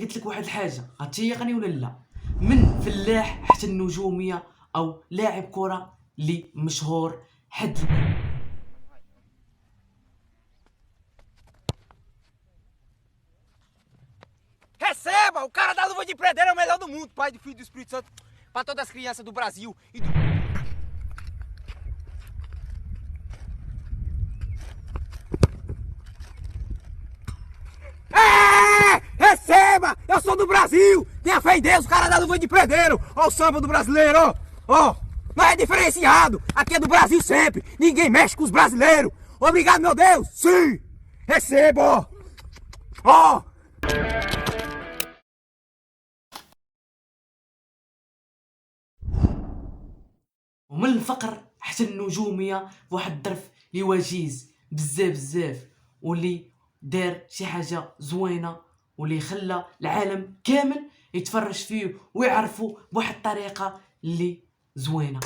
قلت لك واحد الحاجه غتيقني ولا لا؟ من فلاح حتى النجوميه او لاعب كره اللي مشهور حد Receba! O cara da luva de pedreiro é o melhor do mundo, Pai, do Filho e do Espírito Santo, para todas as crianças do Brasil e do... Receba! Eu sou do Brasil! Tenha fé em Deus, o cara da luva de pedreiro! Ó o samba do brasileiro, ó! Ó! Não é diferenciado! Aqui é do Brasil sempre! Ninguém mexe com os brasileiros! Obrigado, meu Deus! Sim! Receba! Ó! ومن الفقر حتى النجوميه واحد الظرف اللي وجيز بزاف واللي دار شي حاجه زوينه واللي خلى العالم كامل يتفرج فيه ويعرفوا بواحد الطريقه اللي زوينه.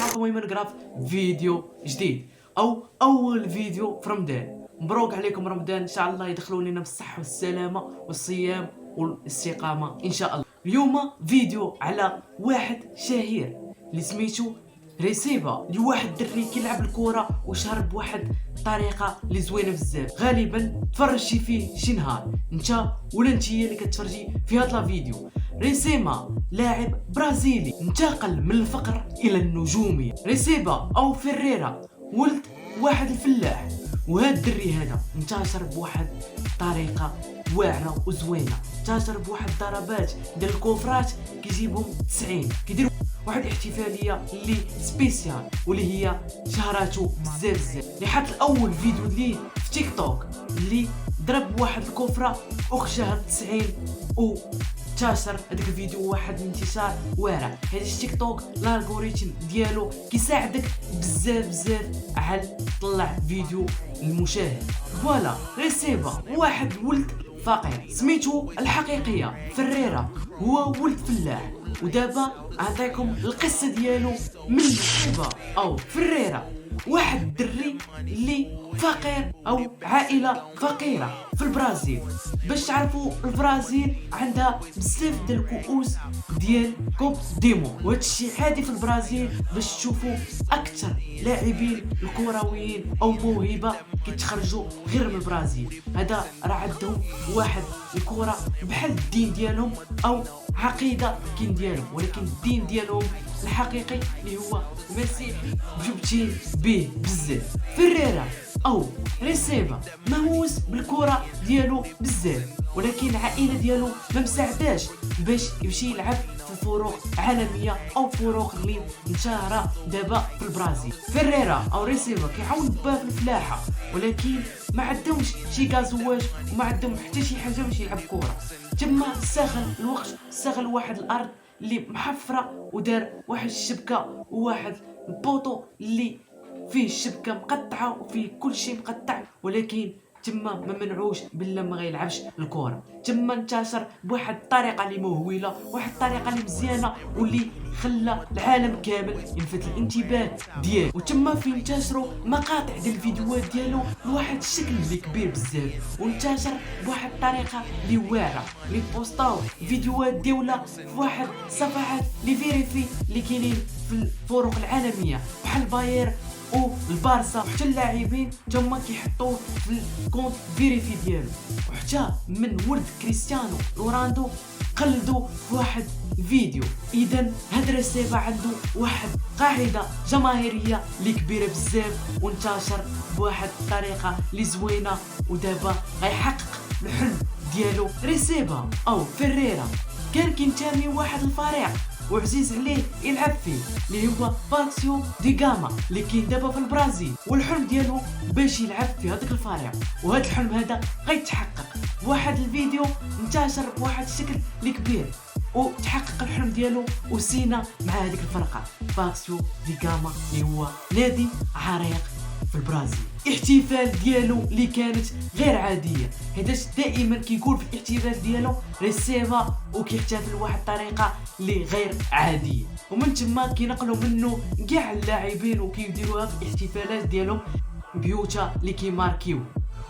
معكم ايمن قراف فيديو جديد او اول فيديو في رمضان. مبروك عليكم رمضان، ان شاء الله يدخلوا لنا بالصحه والسلامه والصيام والاستقامه ان شاء الله. اليوم فيديو على واحد شهير اللي سميتو ريسيبا، اللي واحد دري كيلعب الكره وشهر بواحد الطريقه اللي زوينه بزاف. غالبا تفرجتي فيه شي نهار انت ولا انتيا اللي كتفرجي في هذا الفيديو. ريسيما لاعب برازيلي انتقل من الفقر الى النجوميه. ريسيبا او فيريرا ولد واحد الفلاح، وهذا الدري هذا انتشر بواحد الطريقه واعره وزوينه، انتشر بواحد الضربات ديال الكوفرات كيجيبهم 90، كيديروا واحد الاحتفاليه اللي سبيسيال واللي هي شهراتو بزاف اللي حط الاول فيديو ليه في تيك توك اللي ضرب واحد الكفره وخشاها 90 وانتشر هذاك الفيديو واحد الانتشار واعر. حيت تيك توك الالغوريثم ديالو كيساعدك بزاف على تطلع فيديو المشاهد. فوالا ريسيبا واحد ولد فقير سميتو الحقيقيه فريرا، هو ولد فلاح. ودابا اعطيكم القصه ديالو من ريسيبا او فريرا، واحد الدري اللي فقير او عائله فقيره في البرازيل. باش تعرفوا البرازيل عندها بزاف ديال الكؤوس ديال كوب ديمو، وهذا الشيء عادي في البرازيل باش تشوفوا اكثر لاعبين الكرويين او موهبه كيتخرجوا غير من البرازيل. هذا راه عندهم واحد الكره بحال الدين ديالهم او عقيده كين ديالهم، ولكن الدين ديالهم الحقيقي اللي هو المسيحي مجبتين به بزاف. فريرا او ريسيبا مهووس بالكره ديالو بزاف، ولكن العائله ديالو ما مساعداش باش يمشي يلعب في فروق عالميه او فروق اللي مشهوره دابا في البرازيل. فريرا او ريسيبا كيعاون باه في الفلاحه، ولكن ما عندهمش شي غازواج وما عندهم حتى شي حاجه باش يلعب كره. تما استغل الوقت، استغل واحد الارض اللي محفره ودار واحد الشبكه وواحد البوطو اللي فيه الشبكه مقطعه وفيه كل شيء مقطع، ولكن تما ما منعوش بلا ما غيلعبش الكره. تما انتشر بواحد الطريقه اللي مهوله، واحد الطريقه اللي مزيانه واللي خلى العالم كامل يلفت الانتباه ديالو. وتما فين انتشروا مقاطع ديال الفيديوهات ديالو بواحد الشكل اللي كبير بزاف، وانتشر بواحد الطريقه اللي واعره، اللي بوستاو فيديوهات ديالها في واحد الصفحات اللي فيريفي اللي كاينين في الفروق العالميه بحال باير والبارسا، وحتى اللاعبين تما كيحطوه في الكونت فيريفي ديالو. وحتى من ولد كريستيانو رونالدو قلدوا في واحد الفيديو. اذا هاد ريسيبا عنده واحد قاعده جماهيريه اللي كبيره بزاف وانتشر بواحد الطريقه اللي زوينه، ودابا غيحقق الحلم ديالو. ريسيبا او فريرا كان كينتمي واحد الفريق وعزيز عليه يلعب فيه اللي هو باسيو دي غاما اللي كاين دابا في البرازيل، والحلم ديالو باش يلعب في هذاك الفريق. وهذا الحلم هذا غيتحقق بواحد الفيديو انتشر بواحد الشكل اللي كبير، وتحقق الحلم ديالو وسينا مع هذيك الفرقه باسيو دي غاما اللي هو نادي عريق في البرازيل. الاحتفال ديالو اللي كانت غير عاديه، حيت دائما كيقول في الاحتفال ديالو ريسيفا وكيحتفل بواحد الطريقه اللي غير عاديه، ومن تما كينقلوا منه كاع اللاعبين وكيديروها في الاحتفالات ديالهم بيوتا اللي كيماركيو.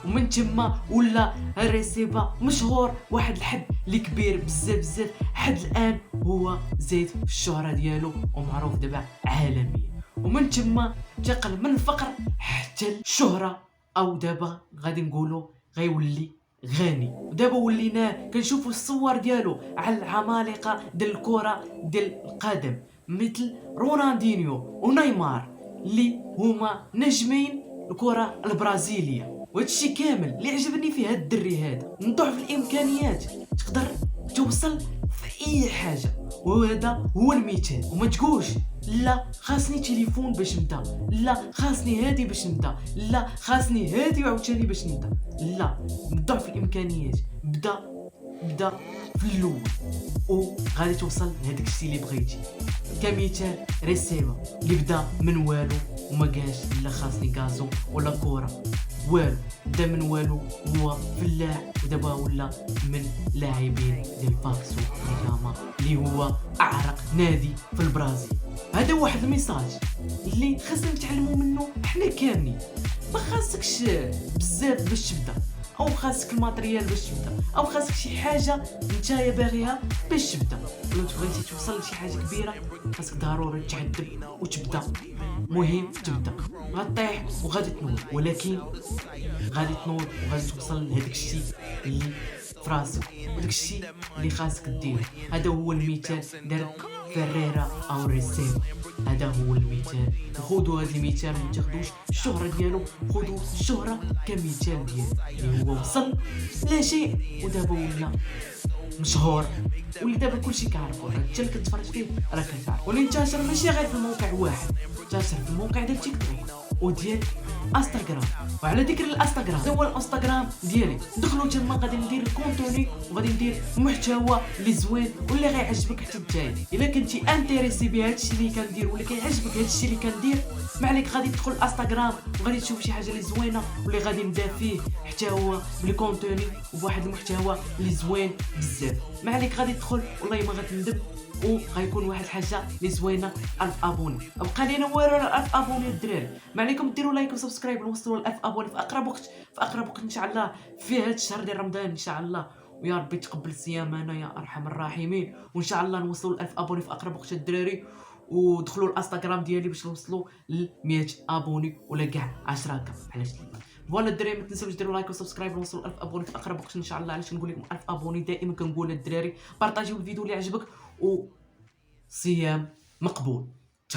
ومن تما ولا ريسيفا مشهور واحد الحد اللي كبير بزاف بزاف حد الان هو زايد في الشهرة ديالو ومعروف دابا عالميا، ومن تما انتقل من الفقر حتى الشهرة، او دابا غادي نقولوا غيولي غني. ودابا وليناه كنشوفوا الصور ديالو على العمالقه ديال الكره ديال القدم مثل رونالدينيو ونيمار اللي هما نجمين الكره البرازيليه. وهادشي كامل اللي عجبني في هاد الدري هذا من ضعف الامكانيات تقدر توصل في اي حاجه، وهذا هو المثال. وما تقولش لا خاصني تليفون باش نبدا، لا خاصني هادي باش نبدا، لا خاصني هادي وعاوتاني باش نبدا، لا من ضعف الامكانيات بدا في الاول وغادي توصل لهداك الشيء اللي بغيتي. كمثال ريسيفا اللي بدا من والو وما قالش لا خاصني غازو ولا كوره والو، بدا من والو هو فلاح ودابا ولا من لاعبين ديال فاكسو نيكاما اللي هو اعرق نادي في البرازيل. هذا واحد الميساج اللي خاصنا نتعلموا منه حنا كاملين. ما خاصكش بزاف باش تبدا، او خاصك الماتريال باش تبدا، او خاصك شي حاجه نتايا باغيها باش تبدا. ولا بغيتي توصل لشي حاجه كبيره خاصك ضروري تعذب وتبدا. مهم تبدا، غطيح وغادي تنوض، ولكن غادي تنوض وغادي توصل لهداك الشيء اللي في راسك وداك الشيء اللي خاصك دير. هذا هو المثال دار فيريرا او ريسيفا، هذا هو المثال. خذوا هذا المثال وما تاخذوش الشهره ديالو، خذوا الشهره كمثال ديالو اللي هو وصل لا شيء ودابا ولا مشهور، واللي دابا كلشي كيعرفو. انت اللي كتفرج فيه راه كتعرف، واللي انتشر ماشي غير في الموقع واحد، انتشر في الموقع ديال تيك توك وديال انستغرام. وعلى ذكر الانستغرام هو الانستغرام ديالي، دخلوا تما غادي ندير الكونتوني وغادي ندير محتوى اللي زوين واللي غيعجبك حتى نتايا. الا كنتي انتريسي بهذا الشيء اللي كندير ولا كيعجبك هذا الشيء اللي كندير، ما عليك غادي تدخل الانستغرام وغادي تشوف شي حاجه اللي زوينه واللي غادي نبدا فيه حتى هو بالكونتوني وبواحد المحتوى اللي زوين بزاف. ما عليك غادي تدخل والله ما غتندم، وغيكون واحد الحاجه اللي زوينه 1000 ابوني. بقى لينا والو 1000 ابوني الدراري، ما عليكم ديروا لايك وسبسكرايب ونوصلوا ل 1000 ابوني في اقرب وقت ان شاء الله في هذا الشهر ديال رمضان ان شاء الله. ويا ربي تقبل صيامنا يا ارحم الراحمين، وان شاء الله نوصلوا ل 1000 ابوني في اقرب وقت الدراري. ودخلوا الانستغرام ديالي باش نوصلوا ل 100 ابوني ولا كاع 10 علاش لا. فوالا الدراري ما تنساوش ديروا لايك وسبسكرايب ونوصلوا 1000 ابوني في اقرب وقت ان شاء الله. علاش نقول لكم 1000 ابوني دائما كنقول للدراري بارطاجيو الفيديو اللي عجبك، و صيام مقبول.